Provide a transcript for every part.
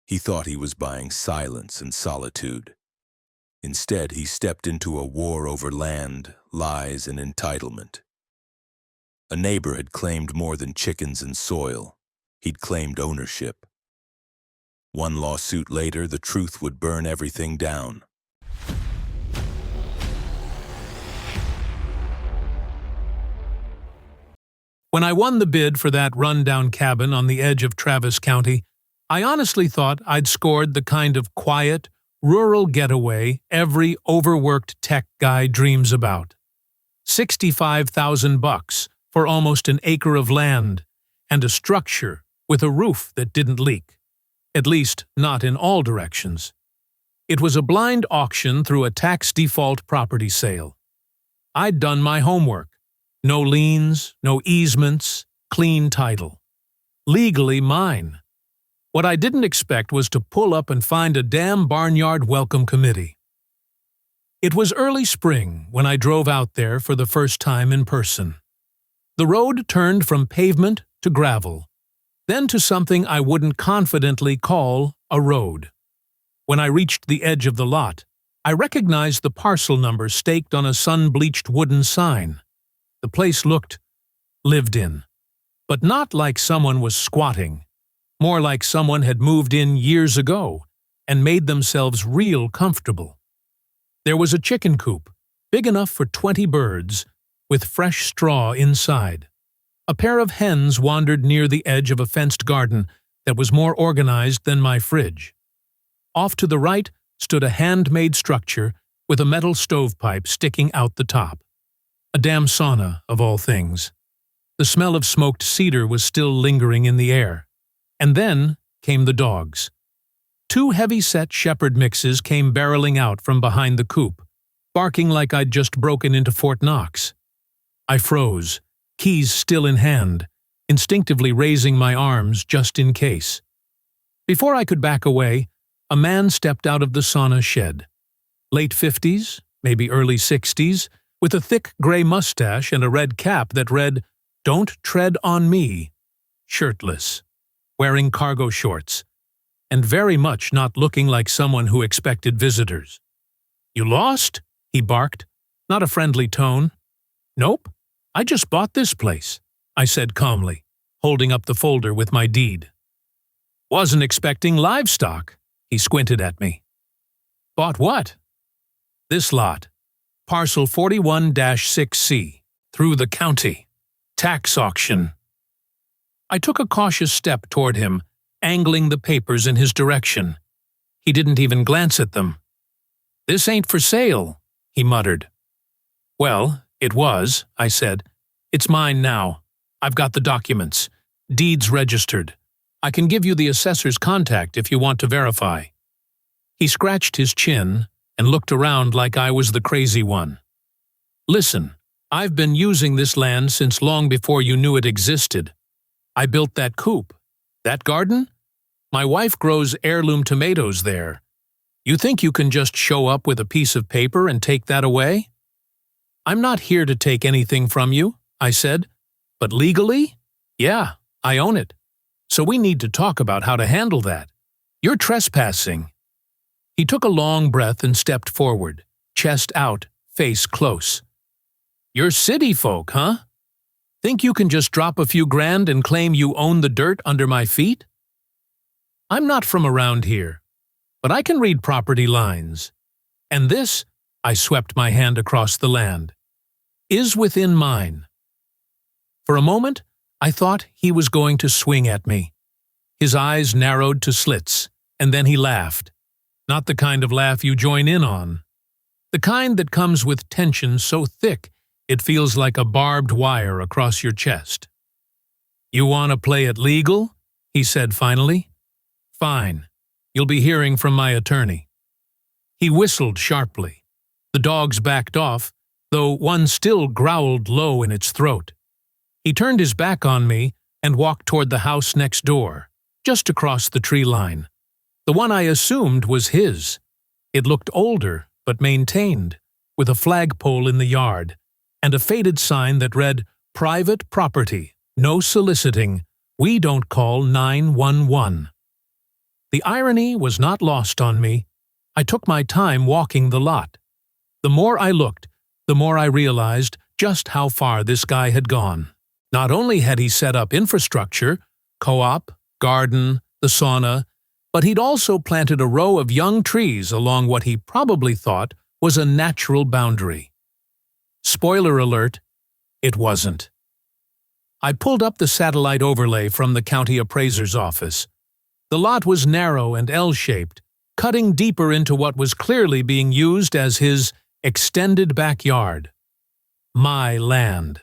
He thought he was buying silence and solitude. Instead, he stepped into a war over land, lies, and entitlement. A neighbor had claimed more than chickens and soil. He'd claimed ownership. One lawsuit later, the truth would burn everything down. When I won the bid for that rundown cabin on the edge of Travis County, I honestly thought I'd scored the kind of quiet, rural getaway every overworked tech guy dreams about. $65,000 for almost an acre of land, and a structure with a roof that didn't leak. At least, not in all directions. It was a blind auction through a tax default property sale. I'd done my homework. No liens, no easements, clean title. Legally mine. What I didn't expect was to pull up and find a damn barnyard welcome committee. It was early spring when I drove out there for the first time in person. The road turned from pavement to gravel, then to something I wouldn't confidently call a road. When I reached the edge of the lot, I recognized the parcel number staked on a sun-bleached wooden sign. The place looked lived in, but not like someone was squatting, more like someone had moved in years ago and made themselves real comfortable. There was a chicken coop, big enough for 20 birds, with fresh straw inside. A pair of hens wandered near the edge of a fenced garden that was more organized than my fridge. Off to the right stood a handmade structure with a metal stovepipe sticking out the top. A damn sauna, of all things. The smell of smoked cedar was still lingering in the air. And then came the dogs. 2 heavy-set shepherd mixes came barreling out from behind the coop, barking like I'd just broken into Fort Knox. I froze, keys still in hand, instinctively raising my arms just in case. Before I could back away, a man stepped out of the sauna shed. Late 50s, maybe early 60s, with a thick gray mustache and a red cap that read, "Don't tread on me," shirtless, wearing cargo shorts, and very much not looking like someone who expected visitors. "You lost?" he barked, not a friendly tone. "Nope, I just bought this place," I said calmly, holding up the folder with my deed. "Wasn't expecting livestock," he squinted at me. "Bought what?" "This lot. Parcel 41-6C, through the county. Tax auction." I took a cautious step toward him, angling the papers in his direction. He didn't even glance at them. "This ain't for sale," he muttered. "Well, it was," I said. "It's mine now. I've got the documents. Deeds registered. I can give you the assessor's contact if you want to verify." He scratched his chin and looked around like I was the crazy one. "Listen, I've been using this land since long before you knew it existed. I built that coop. That garden? My wife grows heirloom tomatoes there. You think you can just show up with a piece of paper and take that away?" "I'm not here to take anything from you," I said. "But legally? Yeah, I own it. So we need to talk about how to handle that. You're trespassing." He took a long breath and stepped forward, chest out, face close. "You're city folk, huh? Think you can just drop a few grand and claim you own the dirt under my feet?" "I'm not from around here, but I can read property lines. And this," I swept my hand across the land, "is within mine." For a moment, I thought he was going to swing at me. His eyes narrowed to slits, and then he laughed. Not the kind of laugh you join in on. The kind that comes with tension so thick it feels like a barbed wire across your chest. "You want to play it legal?" he said finally. "Fine. You'll be hearing from my attorney." He whistled sharply. The dogs backed off, though one still growled low in its throat. He turned his back on me and walked toward the house next door, just across the tree line. The one I assumed was his. It looked older, but maintained, with a flagpole in the yard, and a faded sign that read, "Private property, no soliciting, we don't call 911." The irony was not lost on me. I took my time walking the lot. The more I looked, the more I realized just how far this guy had gone. Not only had he set up infrastructure, co-op, garden, the sauna, but he'd also planted a row of young trees along what he probably thought was a natural boundary. Spoiler alert, it wasn't. I pulled up the satellite overlay from the county appraiser's office. The lot was narrow and L-shaped, cutting deeper into what was clearly being used as his extended backyard. My land.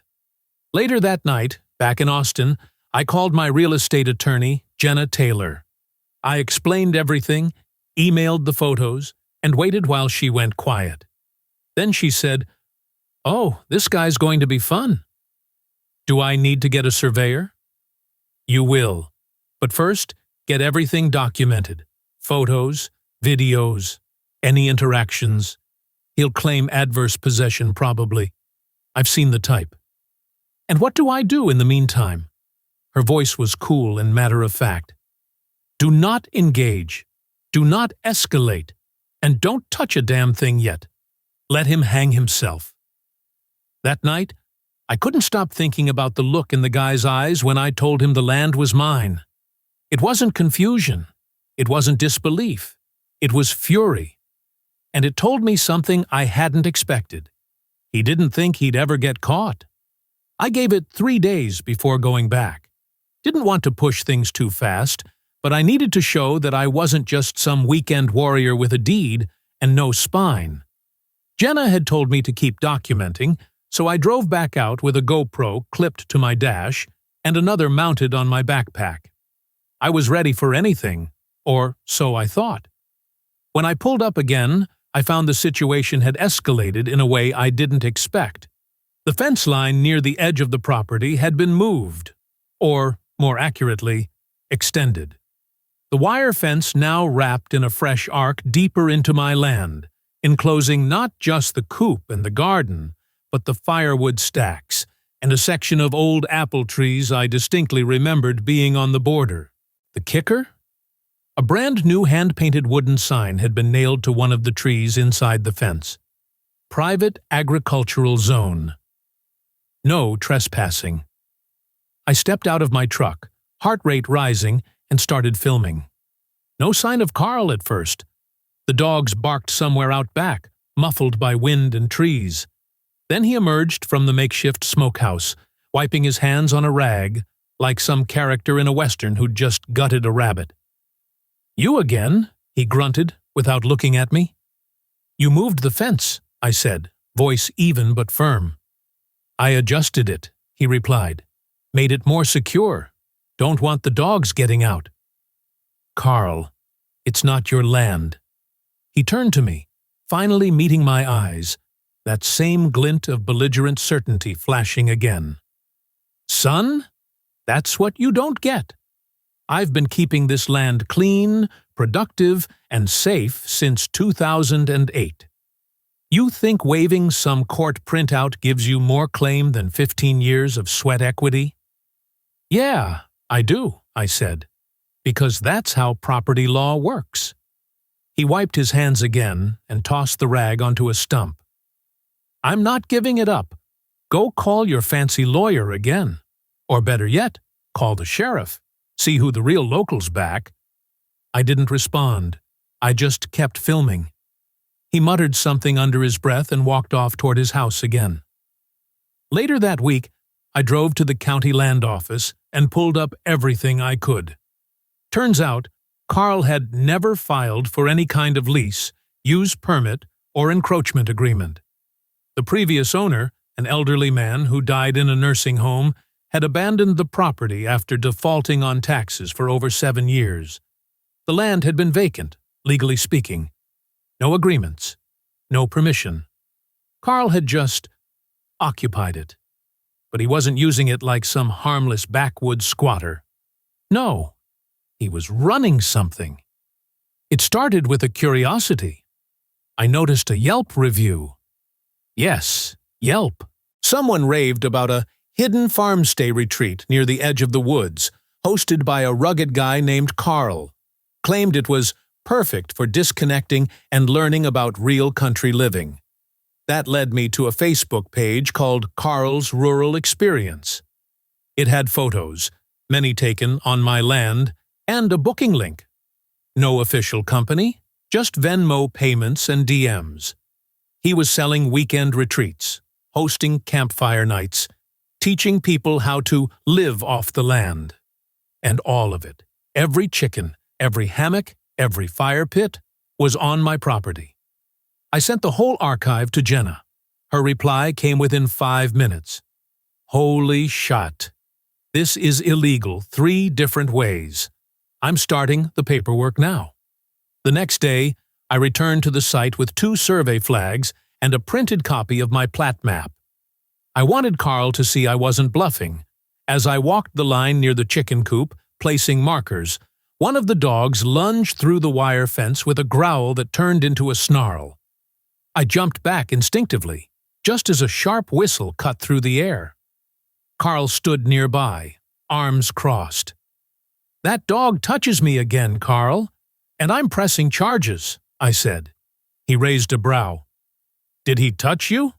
Later that night, back in Austin, I called my real estate attorney, Jenna Taylor. I explained everything, emailed the photos, and waited while she went quiet. Then she said, "Oh, this guy's going to be fun. Do I need to get a surveyor?" "You will. But first, get everything documented. Photos, videos, any interactions. He'll claim adverse possession probably. I've seen the type." "And what do I do in the meantime?" Her voice was cool and matter-of-fact. "Do not engage. Do not escalate. And don't touch a damn thing yet. Let him hang himself." That night, I couldn't stop thinking about the look in the guy's eyes when I told him the land was mine. It wasn't confusion. It wasn't disbelief. It was fury. And it told me something I hadn't expected. He didn't think he'd ever get caught. I gave it 3 days before going back. Didn't want to push things too fast, but I needed to show that I wasn't just some weekend warrior with a deed and no spine. Jenna had told me to keep documenting, so I drove back out with a GoPro clipped to my dash and another mounted on my backpack. I was ready for anything, or so I thought. When I pulled up again, I found the situation had escalated in a way I didn't expect. The fence line near the edge of the property had been moved, or, more accurately, extended. The wire fence now wrapped in a fresh arc deeper into my land, enclosing not just the coop and the garden, but the firewood stacks and a section of old apple trees I distinctly remembered being on the border. The kicker? A brand-new hand-painted wooden sign had been nailed to one of the trees inside the fence. Private Agricultural Zone. No trespassing. I stepped out of my truck, heart rate rising, and started filming. No sign of Carl at first. The dogs barked somewhere out back, muffled by wind and trees. Then he emerged from the makeshift smokehouse, wiping his hands on a rag, like some character in a western who'd just gutted a rabbit. "You again?" he grunted, without looking at me. "You moved the fence," I said, voice even but firm. "I adjusted it," he replied. "Made it more secure. Don't want the dogs getting out." "Carl, it's not your land." He turned to me, finally meeting my eyes, that same glint of belligerent certainty flashing again. "Son, that's what you don't get. I've been keeping this land clean, productive, and safe since 2008. You think waiving some court printout gives you more claim than 15 years of sweat equity?" "Yeah, I do," I said, "because that's how property law works." He wiped his hands again and tossed the rag onto a stump. "I'm not giving it up. Go call your fancy lawyer again. Or better yet, call the sheriff. See who the real local's back." I didn't respond. I just kept filming. He muttered something under his breath and walked off toward his house again. Later that week, I drove to the county land office and pulled up everything I could. Turns out, Carl had never filed for any kind of lease, use permit, or encroachment agreement. The previous owner, an elderly man who died in a nursing home, had abandoned the property after defaulting on taxes for over 7 years. The land had been vacant, legally speaking. No agreements, no permission. Carl had just occupied it. But he wasn't using it like some harmless backwoods squatter. No, he was running something. It started with a curiosity. I noticed a Yelp review. Yes, Yelp. Someone raved about a hidden farmstay retreat near the edge of the woods, hosted by a rugged guy named Carl. claimed it was perfect for disconnecting and learning about real country living. That led me to a Facebook page called Carl's Rural Experience. It had photos, many taken on my land, and a booking link. No official company, just Venmo payments and DMs. He was selling weekend retreats, hosting campfire nights, teaching people how to live off the land. And all of it, every chicken, every hammock, every fire pit, was on my property. I sent the whole archive to Jenna. Her reply came within 5 minutes. Holy shit. This is illegal 3 different ways. I'm starting the paperwork now. The next day, I returned to the site with 2 survey flags and a printed copy of my plat map. I wanted Carl to see I wasn't bluffing. As I walked the line near the chicken coop, placing markers, one of the dogs lunged through the wire fence with a growl that turned into a snarl. I jumped back instinctively, just as a sharp whistle cut through the air. Carl stood nearby, arms crossed. "That dog touches me again, Carl, and I'm pressing charges," I said. He raised a brow. "Did he touch you?"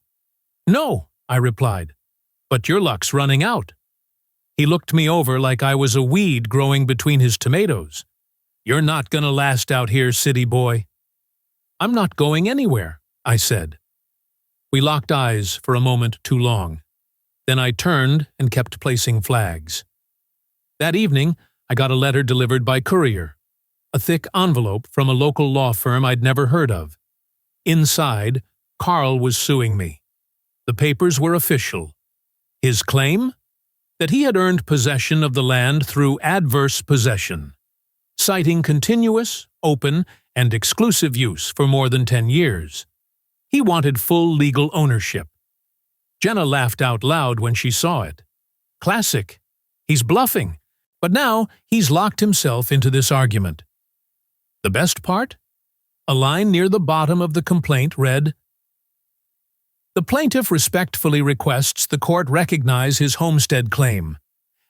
"No," I replied, "but your luck's running out." He looked me over like I was a weed growing between his tomatoes. "You're not gonna last out here, city boy." "I'm not going anywhere," I said. We locked eyes for a moment too long. Then I turned and kept placing flags. That evening, I got a letter delivered by courier, a thick envelope from a local law firm I'd never heard of. Inside, Carl was suing me. The papers were official. His claim? That he had earned possession of the land through adverse possession, citing continuous, open, and exclusive use for more than 10 years. He wanted full legal ownership. Jenna laughed out loud when she saw it. Classic. He's bluffing, but now he's locked himself into this argument. The best part? A line near the bottom of the complaint read, "The plaintiff respectfully requests the court recognize his homestead claim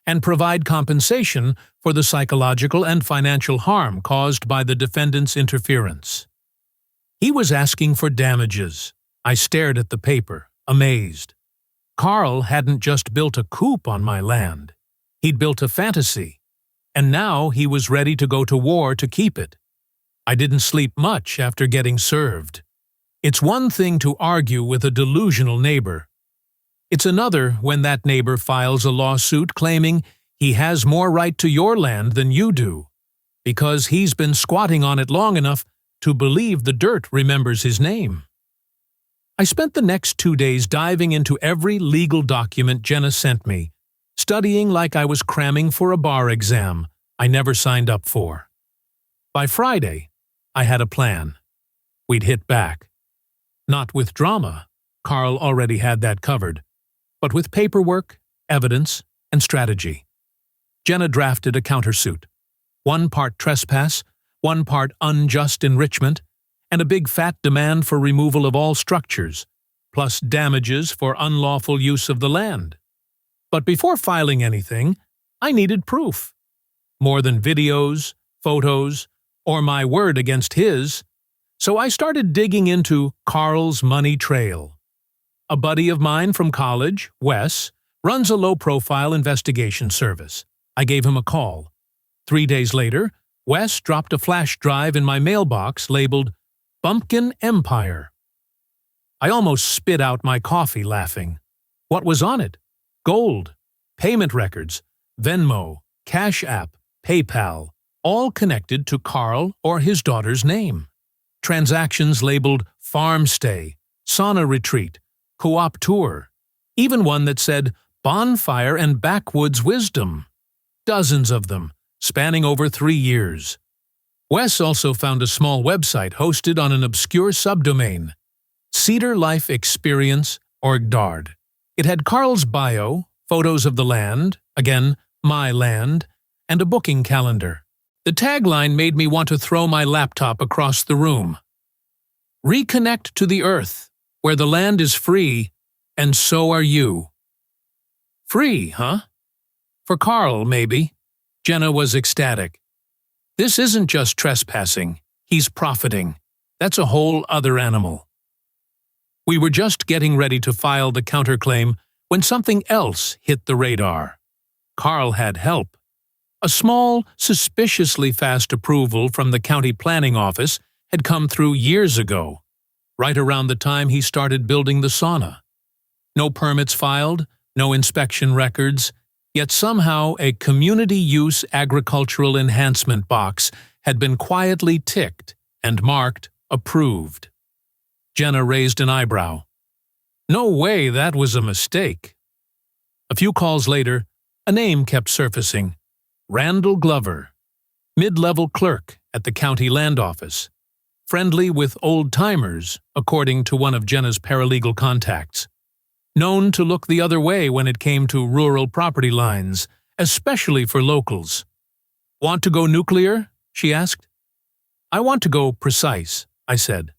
and provide compensation for the psychological and financial harm caused by the defendant's interference." He was asking for damages. I stared at the paper, amazed. Carl hadn't just built a coop on my land. He'd built a fantasy, and now he was ready to go to war to keep it. I didn't sleep much after getting served. It's one thing to argue with a delusional neighbor. It's another when that neighbor files a lawsuit claiming he has more right to your land than you do, because he's been squatting on it long enough to believe the dirt remembers his name. I spent the next 2 days diving into every legal document Jenna sent me, studying like I was cramming for a bar exam I never signed up for. By Friday, I had a plan. We'd hit back. Not with drama, Carl already had that covered, but with paperwork, evidence, and strategy. Jenna drafted a countersuit. 1 part trespass, 1 part unjust enrichment, and a big fat demand for removal of all structures, plus damages for unlawful use of the land. But before filing anything, I needed proof. More than videos, photos, or my word against his, so I started digging into Carl's money trail. A buddy of mine from college, Wes, runs a low-profile investigation service. I gave him a call. 3 days later, Wes dropped a flash drive in my mailbox labeled Bumpkin Empire. I almost spit out my coffee laughing. What was on it? Gold, payment records, Venmo, Cash App, PayPal, all connected to Carl or his daughter's name. Transactions labeled Farm Stay, Sauna Retreat, Co-op Tour, even one that said Bonfire and Backwoods Wisdom. Dozens of them, spanning over 3 years. Wes also found a small website hosted on an obscure subdomain, Cedar Life Experience Orgdard. It had Carl's bio, photos of the land, again, my land, and a booking calendar. The tagline made me want to throw my laptop across the room. Reconnect to the earth, where the land is free, and so are you. Free, huh? For Carl, maybe. Jenna was ecstatic. This isn't just trespassing. He's profiting. That's a whole other animal. We were just getting ready to file the counterclaim when something else hit the radar. Carl had help. A small, suspiciously fast approval from the county planning office had come through years ago, right around the time he started building the sauna. No permits filed, no inspection records, yet somehow a community-use agricultural enhancement box had been quietly ticked and marked approved. Jenna raised an eyebrow. No way that was a mistake. A few calls later, a name kept surfacing. Randall Glover, mid-level clerk at the county land office, friendly with old-timers, according to one of Jenna's paralegal contacts. Known to look the other way when it came to rural property lines, especially for locals. Want to go nuclear? She asked. I want to go precise, I said.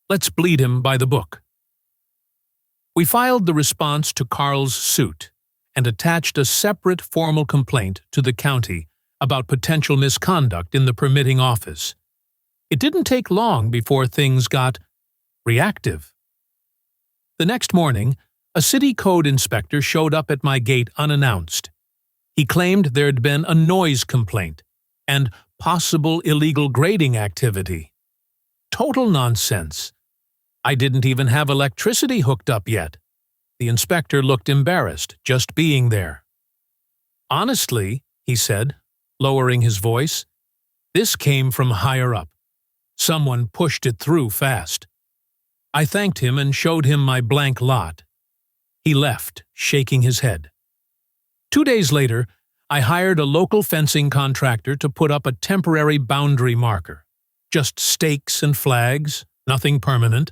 Let's bleed him by the book. We filed the response to Carl's suit and attached a separate formal complaint to the county about potential misconduct in the permitting office. It didn't take long before things got reactive. The next morning, a city code inspector showed up at my gate unannounced. He claimed there'd been a noise complaint and possible illegal grading activity. Total nonsense. I didn't even have electricity hooked up yet. The inspector looked embarrassed just being there. Honestly, he said, lowering his voice, this came from higher up. Someone pushed it through fast. I thanked him and showed him my blank lot. He left, shaking his head. 2 days later, I hired a local fencing contractor to put up a temporary boundary marker. Just stakes and flags, nothing permanent.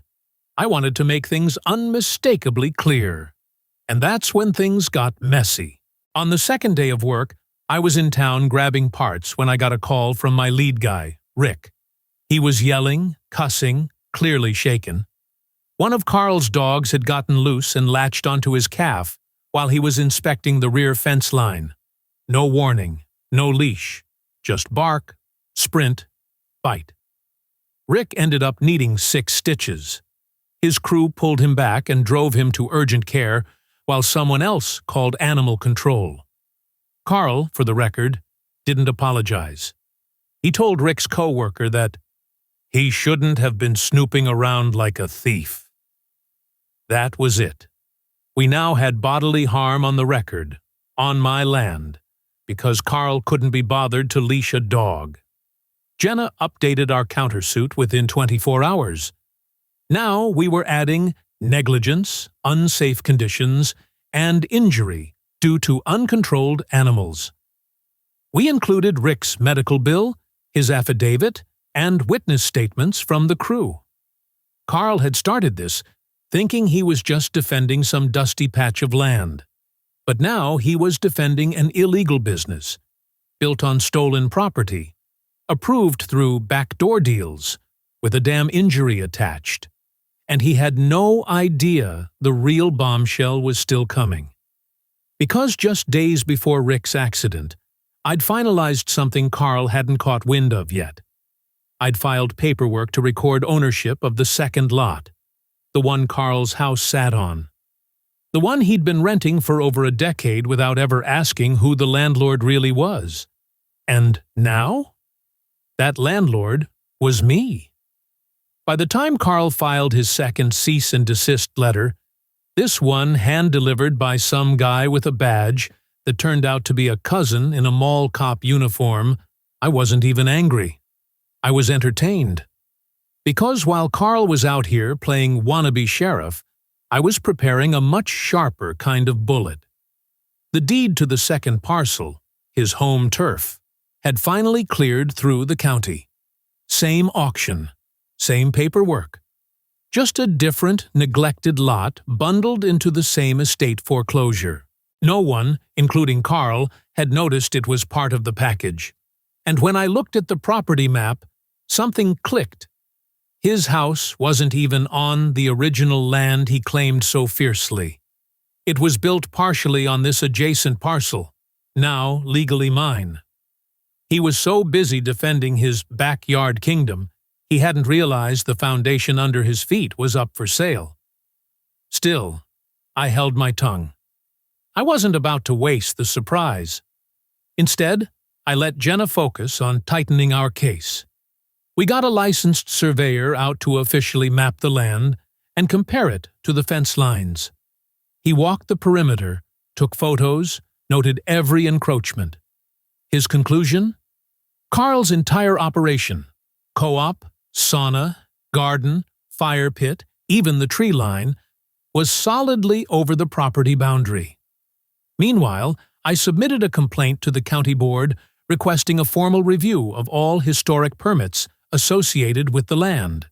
I wanted to make things unmistakably clear. And that's when things got messy. On the second day of work, I was in town grabbing parts when I got a call from my lead guy, Rick. He was yelling, cussing, clearly shaken. One of Carl's dogs had gotten loose and latched onto his calf while he was inspecting the rear fence line. No warning, no leash, just bark, sprint, bite. Rick ended up needing 6 stitches. His crew pulled him back and drove him to urgent care while someone else called animal control. Carl, for the record, didn't apologize. He told Rick's coworker that he shouldn't have been snooping around like a thief. That was it. We now had bodily harm on the record, on my land, because Carl couldn't be bothered to leash a dog. Jenna updated our countersuit within 24 hours. Now we were adding negligence, unsafe conditions, and injury due to uncontrolled animals. We included Rick's medical bill, his affidavit, and witness statements from the crew. Carl had started this, thinking he was just defending some dusty patch of land. But now he was defending an illegal business, built on stolen property, approved through backdoor deals, with a damn injury attached. And he had no idea the real bombshell was still coming. Because just days before Rick's accident, I'd finalized something Carl hadn't caught wind of yet. I'd filed paperwork to record ownership of the second lot, the one Carl's house sat on. The one he'd been renting for over a decade without ever asking who the landlord really was. And now? That landlord was me. By the time Carl filed his second cease and desist letter, this one hand-delivered by some guy with a badge that turned out to be a cousin in a mall cop uniform, I wasn't even angry. I was entertained. Because while Carl was out here playing wannabe sheriff, I was preparing a much sharper kind of bullet. The deed to the second parcel, his home turf, had finally cleared through the county. Same auction. Same paperwork. Just a different, neglected lot bundled into the same estate foreclosure. No one, including Carl, had noticed it was part of the package. And when I looked at the property map, something clicked. His house wasn't even on the original land he claimed so fiercely. It was built partially on this adjacent parcel, now legally mine. He was so busy defending his backyard kingdom, he hadn't realized the foundation under his feet was up for sale. Still, I held my tongue. I wasn't about to waste the surprise. Instead, I let Jenna focus on tightening our case. We got a licensed surveyor out to officially map the land and compare it to the fence lines. He walked the perimeter, took photos, noted every encroachment. His conclusion? Carl's entire operation, co-op, sauna, garden, fire pit, even the tree line, was solidly over the property boundary. Meanwhile, I submitted a complaint to the county board requesting a formal review of all historic permits associated with the land.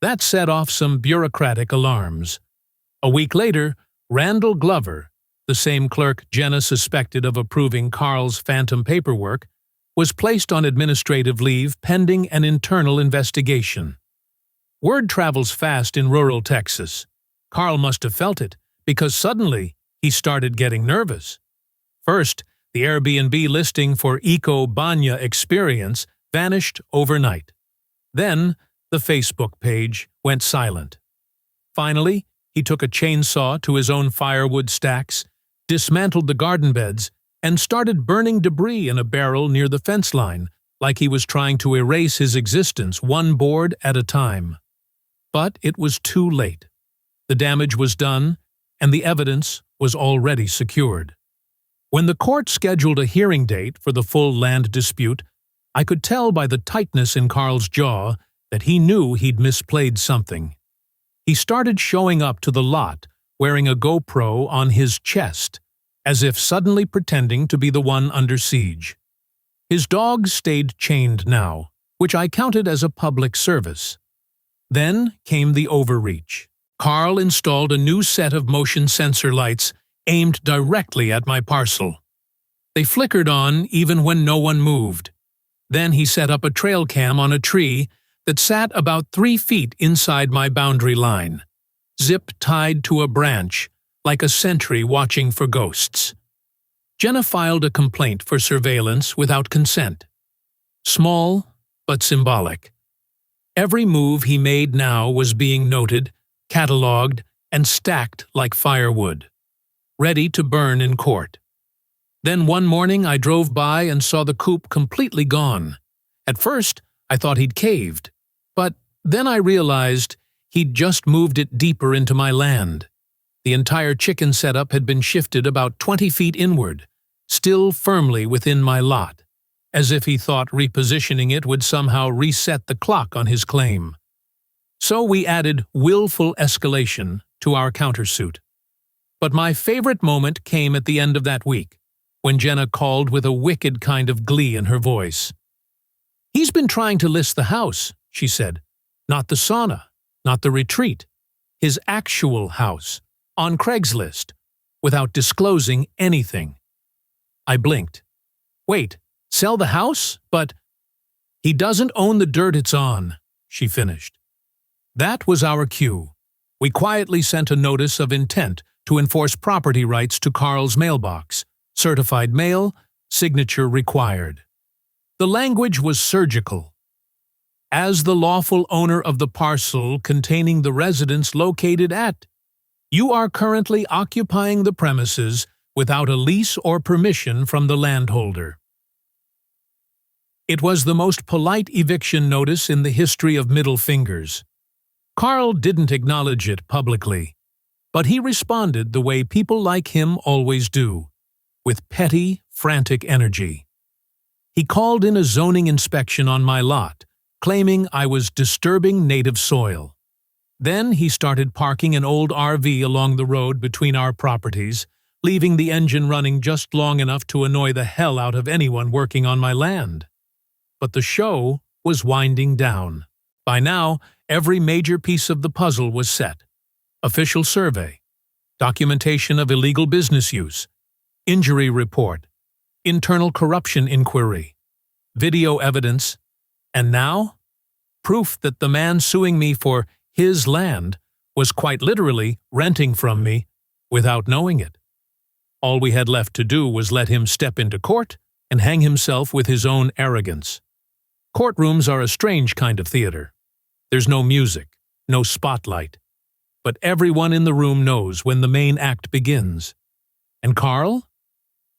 That set off some bureaucratic alarms. A week later, Randall Glover, the same clerk Jenna suspected of approving Carl's phantom paperwork, was placed on administrative leave pending an internal investigation. Word travels fast in rural Texas. Carl must have felt it, because suddenly he started getting nervous. First, the Airbnb listing for Eco Banya Experience vanished overnight. Then, the Facebook page went silent. Finally, he took a chainsaw to his own firewood stacks, dismantled the garden beds, and started burning debris in a barrel near the fence line, like he was trying to erase his existence one board at a time. But it was too late. The damage was done, and the evidence was already secured. When the court scheduled a hearing date for the full land dispute, I could tell by the tightness in Carl's jaw that he knew he'd misplayed something. He started showing up to the lot wearing a GoPro on his chest, as if suddenly pretending to be the one under siege. His dogs stayed chained now, which I counted as a public service. Then came the overreach. Carl installed a new set of motion sensor lights aimed directly at my parcel. They flickered on even when no one moved. Then he set up a trail cam on a tree that sat about 3 feet inside my boundary line, zip tied to a branch, like a sentry watching for ghosts. Jenna filed a complaint for surveillance without consent. Small, but symbolic. Every move he made now was being noted, catalogued, and stacked like firewood, ready to burn in court. Then one morning I drove by and saw the coop completely gone. At first, I thought he'd caved, but then I realized he'd just moved it deeper into my land. The entire chicken setup had been shifted about 20 feet inward, still firmly within my lot, as if he thought repositioning it would somehow reset the clock on his claim. So we added willful escalation to our countersuit. But my favorite moment came at the end of that week, when Jenna called with a wicked kind of glee in her voice. "He's been trying to list the house," she said. "Not the sauna, not the retreat. His actual house, on Craigslist, without disclosing anything." I blinked. "Wait, sell the house? But—" "He doesn't own the dirt it's on," she finished. That was our cue. We quietly sent a notice of intent to enforce property rights to Carl's mailbox. Certified mail, signature required. The language was surgical. "As the lawful owner of the parcel containing the residence located at, you are currently occupying the premises without a lease or permission from the landholder." It was the most polite eviction notice in the history of middle fingers. Carl didn't acknowledge it publicly, but he responded the way people like him always do, with petty, frantic energy. He called in a zoning inspection on my lot, claiming I was disturbing native soil. Then he started parking an old RV along the road between our properties, leaving the engine running just long enough to annoy the hell out of anyone working on my land. But the show was winding down. By now, every major piece of the puzzle was set. Official survey, documentation of illegal business use, injury report, internal corruption inquiry, video evidence, and now, proof that the man suing me for his land was quite literally renting from me without knowing it. All we had left to do was let him step into court and hang himself with his own arrogance. Courtrooms are a strange kind of theater. There's no music, no spotlight, but everyone in the room knows when the main act begins. And Carl?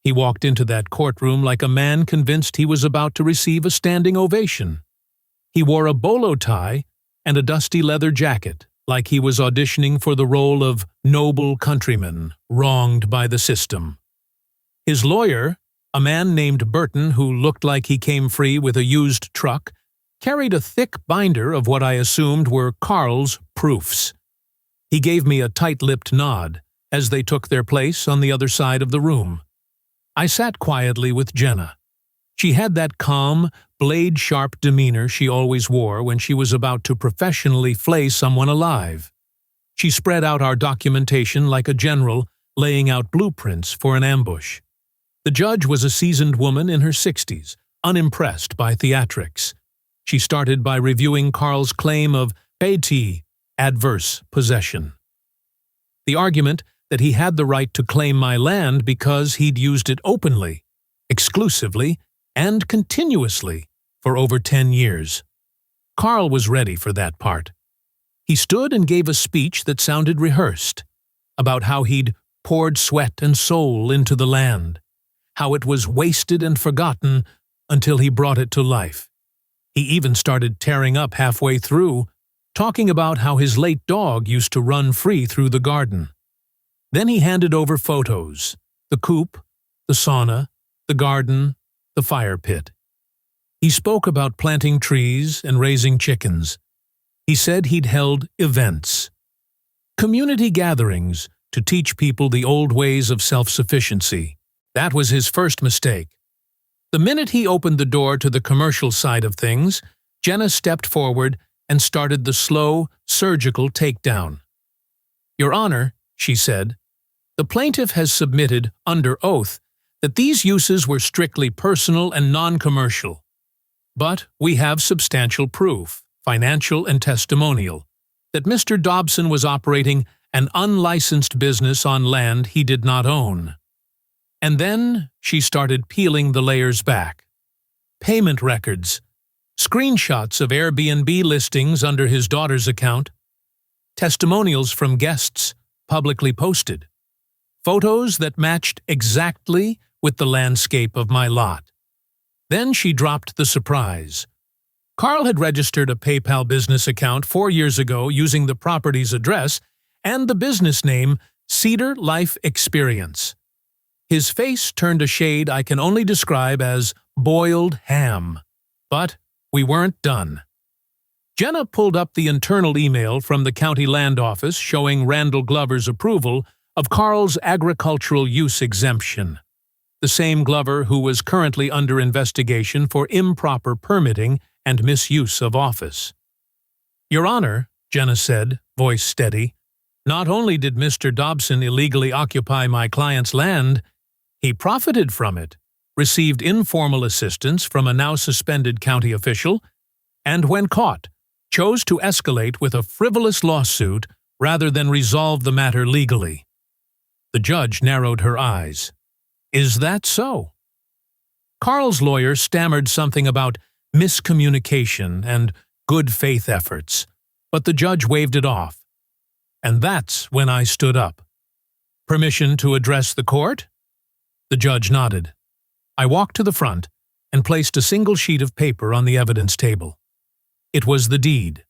He walked into that courtroom like a man convinced he was about to receive a standing ovation. He wore a bolo tie and a dusty leather jacket, like he was auditioning for the role of noble countryman wronged by the system. His lawyer, a man named Burton who looked like he came free with a used truck, carried a thick binder of what I assumed were Carl's proofs. He gave me a tight-lipped nod as they took their place on the other side of the room. I sat quietly with Jenna. She had that calm, blade-sharp demeanor she always wore when she was about to professionally flay someone alive. She spread out our documentation like a general laying out blueprints for an ambush. The judge was a seasoned woman in her 60s, unimpressed by theatrics. She started by reviewing Carl's claim of pété, adverse possession. The argument that he had the right to claim my land because he'd used it openly, exclusively, and continuously for over 10 years. Carl was ready for that part. He stood and gave a speech that sounded rehearsed, about how he'd poured sweat and soul into the land, how it was wasted and forgotten until he brought it to life. He even started tearing up halfway through, talking about how his late dog used to run free through the garden. Then he handed over photos, the coop, the sauna, the garden, the fire pit. He spoke about planting trees and raising chickens. He said he'd held events, community gatherings, to teach people the old ways of self-sufficiency. That was his first mistake. The minute he opened the door to the commercial side of things, Jenna stepped forward and started the slow, surgical takedown. "Your Honor," she said, "the plaintiff has submitted, under oath, that these uses were strictly personal and non-commercial. But we have substantial proof, financial and testimonial, that Mr. Dobson was operating an unlicensed business on land he did not own." And then she started peeling the layers back. Payment records, screenshots of Airbnb listings under his daughter's account, testimonials from guests publicly posted, photos that matched exactly with the landscape of my lot. Then she dropped the surprise. Carl had registered a PayPal business account 4 years ago using the property's address and the business name Cedar Life Experience. His face turned a shade I can only describe as boiled ham. But we weren't done. Jenna pulled up the internal email from the county land office showing Randall Glover's approval of Carl's agricultural use exemption, the same Glover who was currently under investigation for improper permitting and misuse of office. "Your Honor," Jenna said, voice steady, "not only did Mr. Dobson illegally occupy my client's land, he profited from it, received informal assistance from a now-suspended county official, and when caught, chose to escalate with a frivolous lawsuit rather than resolve the matter legally." The judge narrowed her eyes. "Is that so?" Carl's lawyer stammered something about miscommunication and good faith efforts, but the judge waved it off. And that's when I stood up. "Permission to address the court?" The judge nodded. I walked to the front and placed a single sheet of paper on the evidence table. It was the deed.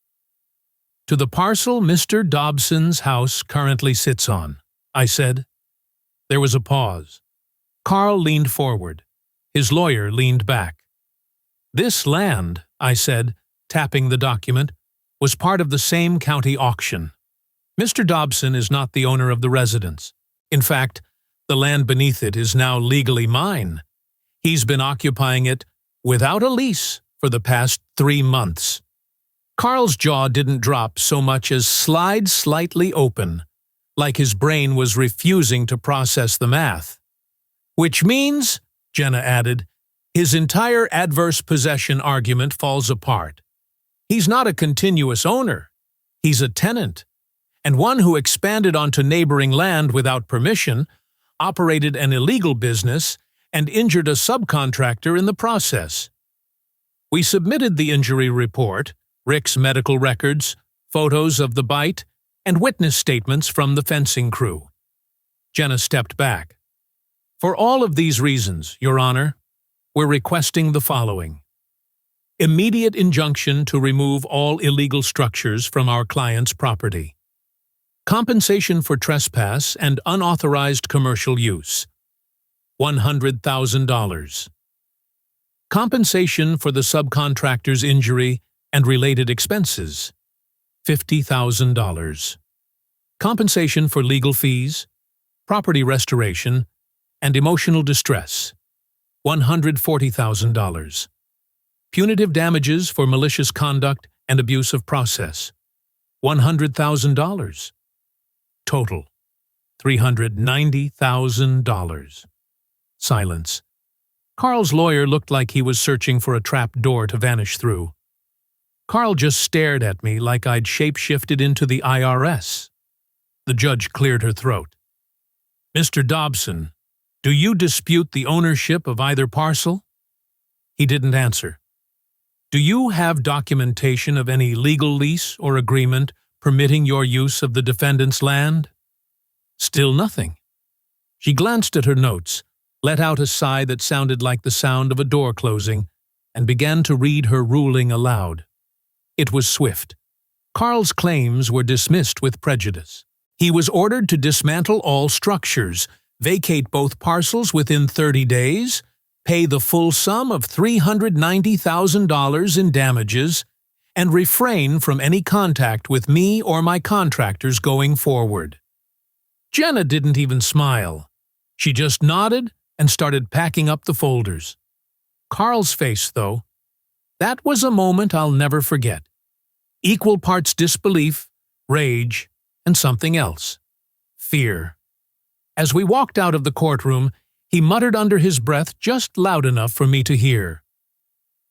"To the parcel Mr. Dobson's house currently sits on," I said. There was a pause. Carl leaned forward. His lawyer leaned back. "This land," I said, tapping the document, "was part of the same county auction. Mr. Dobson is not the owner of the residence. In fact, the land beneath it is now legally mine. He's been occupying it without a lease for the past 3 months." Carl's jaw didn't drop so much as slide slightly open, like his brain was refusing to process the math. "Which means," Jenna added, "his entire adverse possession argument falls apart. He's not a continuous owner. He's a tenant, and one who expanded onto neighboring land without permission, operated an illegal business, and injured a subcontractor in the process. We submitted the injury report, Rick's medical records, photos of the bite, and witness statements from the fencing crew. Jenna stepped back. For all of these reasons, Your Honor, we're requesting the following. Immediate injunction to remove all illegal structures from our client's property. Compensation for trespass and unauthorized commercial use. $100,000. Compensation for the subcontractor's injury and related expenses. $50,000. Compensation for legal fees, property restoration, and emotional distress. $140,000. Punitive damages for malicious conduct and abuse of process. $100,000. Total. $390,000. Silence. Carl's lawyer looked like he was searching for a trap door to vanish through. Carl just stared at me like I'd shape-shifted into the IRS. The judge cleared her throat. Mr. Dobson, do you dispute the ownership of either parcel? He didn't answer. Do you have documentation of any legal lease or agreement permitting your use of the defendant's land? Still nothing. She glanced at her notes, let out a sigh that sounded like the sound of a door closing, and began to read her ruling aloud. It was swift. Carl's claims were dismissed with prejudice. He was ordered to dismantle all structures, vacate both parcels within 30 days, pay the full sum of $390,000 in damages, and refrain from any contact with me or my contractors going forward. Jenna didn't even smile. She just nodded and started packing up the folders. Carl's face, though, that was a moment I'll never forget. Equal parts disbelief, rage, and something else. Fear. As we walked out of the courtroom, he muttered under his breath just loud enough for me to hear.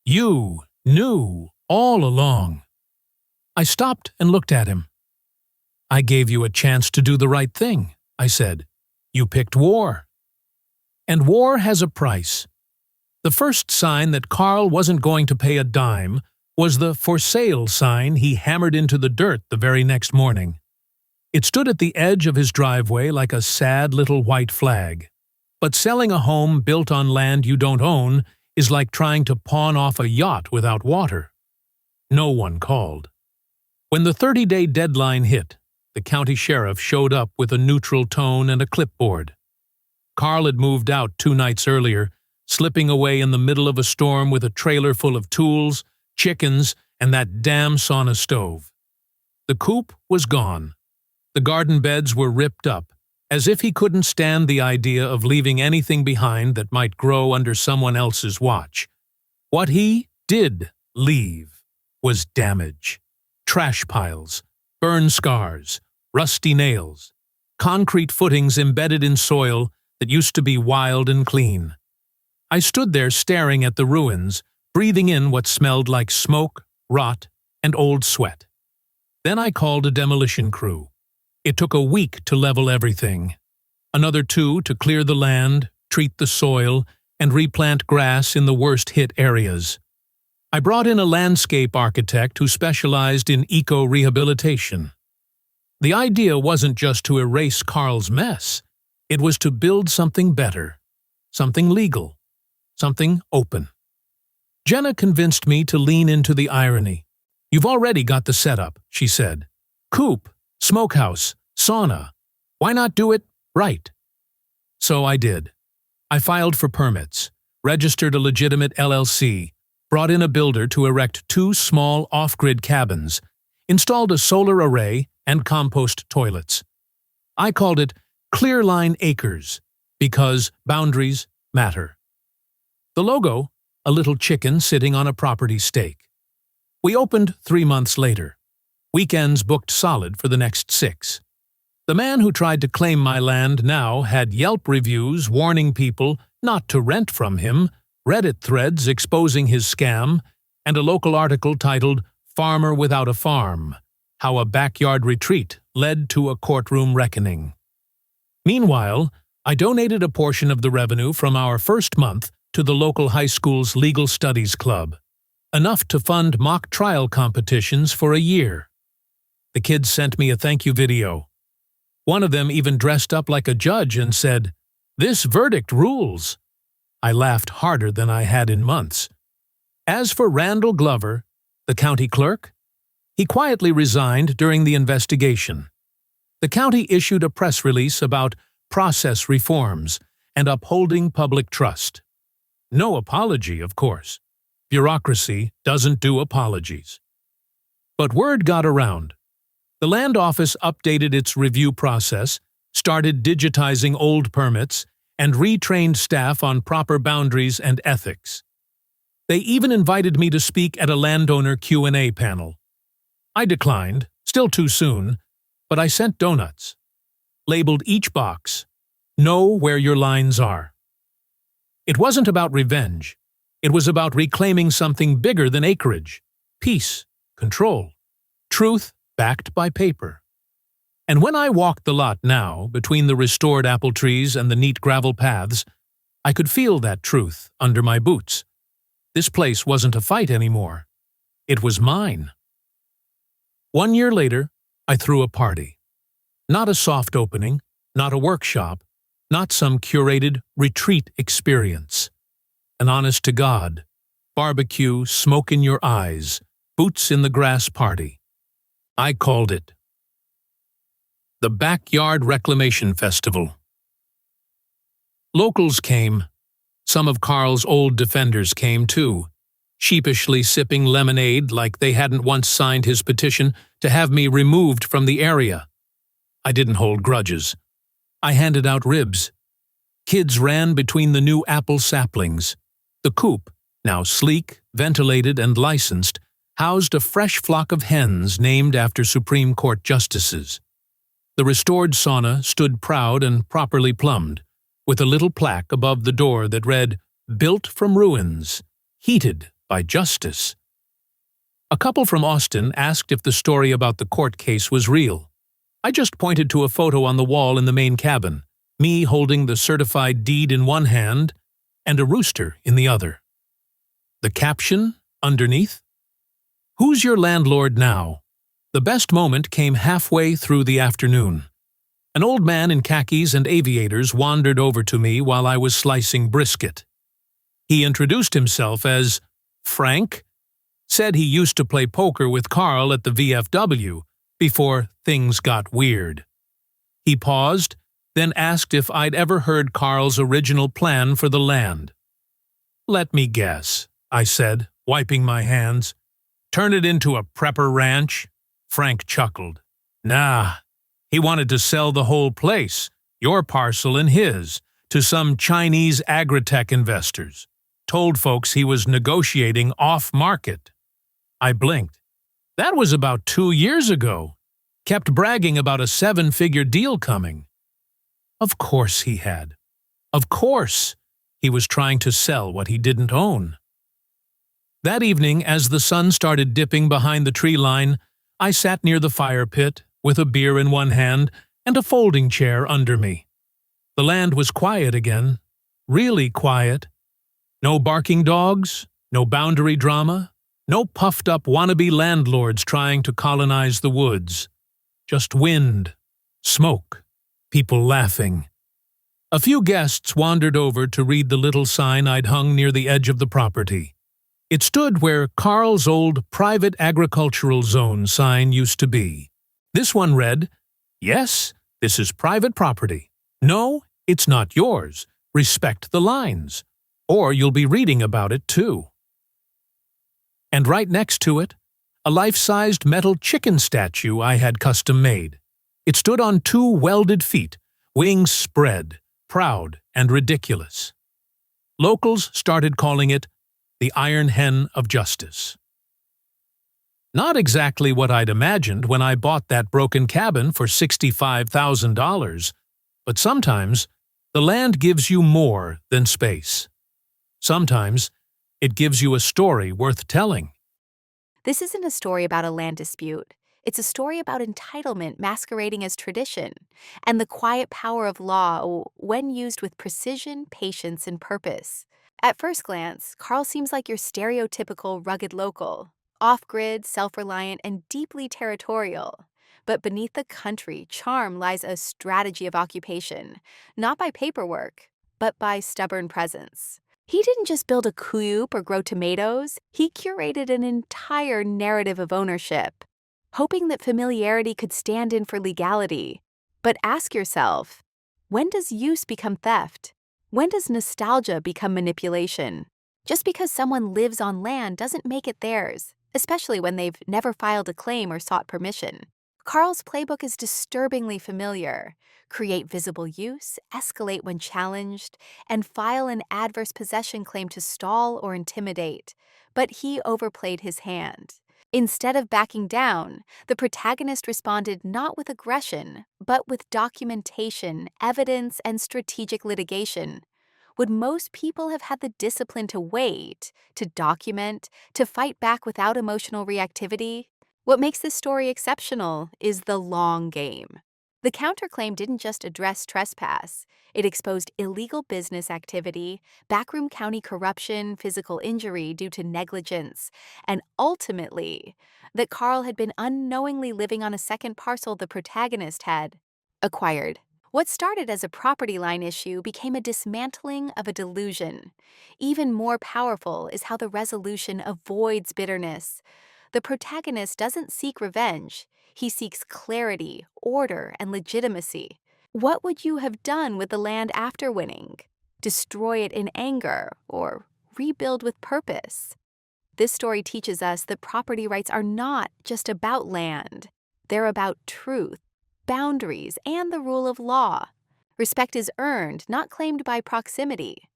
You knew all along. I stopped and looked at him. I gave you a chance to do the right thing, I said. You picked war. And war has a price. The first sign that Carl wasn't going to pay a dime was the for sale sign he hammered into the dirt the very next morning. It stood at the edge of his driveway like a sad little white flag. But selling a home built on land you don't own is like trying to pawn off a yacht without water. No one called. When the 30-day deadline hit, the county sheriff showed up with a neutral tone and a clipboard. Carl had moved out 2 nights earlier, slipping away in the middle of a storm with a trailer full of tools, chickens, and that damn sauna stove. The coop was gone. The garden beds were ripped up, as if he couldn't stand the idea of leaving anything behind that might grow under someone else's watch. What he did leave was damage. Trash piles, burn scars, rusty nails, concrete footings embedded in soil that used to be wild and clean. I stood there staring at the ruins, breathing in what smelled like smoke, rot, and old sweat. Then I called a demolition crew. It took a week to level everything. Another 2 to clear the land, treat the soil, and replant grass in the worst-hit areas. I brought in a landscape architect who specialized in eco-rehabilitation. The idea wasn't just to erase Carl's mess. It was to build something better, something legal, something open. Jenna convinced me to lean into the irony. You've already got the setup, she said. Coop, smokehouse, sauna. Why not do it right? So I did. I filed for permits, registered a legitimate LLC, brought in a builder to erect 2 small off-grid cabins, installed a solar array, and compost toilets. I called it Clearline Acres because boundaries matter. The logo, a little chicken sitting on a property stake. We opened 3 months later. Weekends booked solid for the next 6. The man who tried to claim my land now had Yelp reviews warning people not to rent from him, Reddit threads exposing his scam, and a local article titled Farmer Without a Farm, How a Backyard Retreat Led to a Courtroom Reckoning. Meanwhile, I donated a portion of the revenue from our first month to the local high school's legal studies club, enough to fund mock trial competitions for a year. The kids sent me a thank you video. One of them even dressed up like a judge and said, "This verdict rules." I laughed harder than I had in months. As for Randall Glover, the county clerk, he quietly resigned during the investigation. The county issued a press release about process reforms and upholding public trust. No apology, of course. Bureaucracy doesn't do apologies. But word got around. The land office updated its review process, started digitizing old permits, and retrained staff on proper boundaries and ethics. They even invited me to speak at a landowner Q&A panel. I declined, still too soon, but I sent donuts. Labeled each box, "Know where your lines are." It wasn't about revenge. It was about reclaiming something bigger than acreage, peace, control, truth backed by paper. And when I walked the lot now, between the restored apple trees and the neat gravel paths, I could feel that truth under my boots. This place wasn't a fight anymore. It was mine. 1 year later, I threw a party. Not a soft opening, not a workshop, not some curated retreat experience. An honest-to-God, barbecue, smoke in your eyes, boots in the grass party. I called it the Backyard Reclamation Festival. Locals came. Some of Carl's old defenders came too, sheepishly sipping lemonade like they hadn't once signed his petition to have me removed from the area. I didn't hold grudges. I handed out ribs. Kids ran between the new apple saplings. The coop, now sleek, ventilated, and licensed, housed a fresh flock of hens named after Supreme Court justices. The restored sauna stood proud and properly plumbed, with a little plaque above the door that read, "Built from ruins, heated by justice." A couple from Austin asked if the story about the court case was real. I just pointed to a photo on the wall in the main cabin, me holding the certified deed in one hand and a rooster in the other. The caption underneath? "Who's your landlord now?" The best moment came halfway through the afternoon. An old man in khakis and aviators wandered over to me while I was slicing brisket. He introduced himself as Frank, said he used to play poker with Carl at the VFW before things got weird. He paused, then asked if I'd ever heard Carl's original plan for the land. "Let me guess," I said, wiping my hands. "Turn it into a prepper ranch?" Frank chuckled. "Nah, he wanted to sell the whole place, your parcel and his, to some Chinese agritech investors. Told folks he was negotiating off-market." I blinked. That was about 2 years ago. Kept bragging about a 7-figure deal coming. Of course he had. Of course he was trying to sell what he didn't own. That evening, as the sun started dipping behind the tree line, I sat near the fire pit, with a beer in one hand and a folding chair under me. The land was quiet again, really quiet. No barking dogs, no boundary drama, no puffed-up wannabe landlords trying to colonize the woods. Just wind, smoke, people laughing. A few guests wandered over to read the little sign I'd hung near the edge of the property. It stood where Carl's old private agricultural zone sign used to be. This one read, "Yes, this is private property. No, it's not yours. Respect the lines, or you'll be reading about it too." And right next to it, a life-sized metal chicken statue I had custom-made. It stood on 2 welded feet, wings spread, proud and ridiculous. Locals started calling it the Iron Hen of Justice. Not exactly what I'd imagined when I bought that broken cabin for $65,000, but sometimes the land gives you more than space. Sometimes it gives you a story worth telling. This isn't a story about a land dispute. It's a story about entitlement masquerading as tradition, and the quiet power of law when used with precision, patience, and purpose. At first glance, Carl seems like your stereotypical rugged local, off grid, self reliant, and deeply territorial. But beneath the country charm lies a strategy of occupation, not by paperwork, but by stubborn presence. He didn't just build a coop or grow tomatoes, he curated an entire narrative of ownership, hoping that familiarity could stand in for legality. But ask yourself, when does use become theft? When does nostalgia become manipulation? Just because someone lives on land doesn't make it theirs, especially when they've never filed a claim or sought permission. Carl's playbook is disturbingly familiar. Create visible use, escalate when challenged, and file an adverse possession claim to stall or intimidate. But he overplayed his hand. Instead of backing down, the protagonist responded not with aggression, but with documentation, evidence, and strategic litigation. Would most people have had the discipline to wait, to document, to fight back without emotional reactivity? What makes this story exceptional is the long game. The counterclaim didn't just address trespass, it exposed illegal business activity, backroom county corruption, physical injury due to negligence, and ultimately, that Carl had been unknowingly living on a second parcel the protagonist had acquired. What started as a property line issue became a dismantling of a delusion. Even more powerful is how the resolution avoids bitterness. The protagonist doesn't seek revenge, he seeks clarity, order, and legitimacy. What would you have done with the land after winning? Destroy it in anger or rebuild with purpose? This story teaches us that property rights are not just about land. They're about truth, boundaries, and the rule of law. Respect is earned, not claimed by proximity.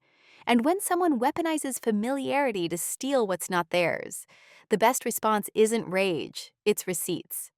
And when someone weaponizes familiarity to steal what's not theirs, the best response isn't rage, it's receipts.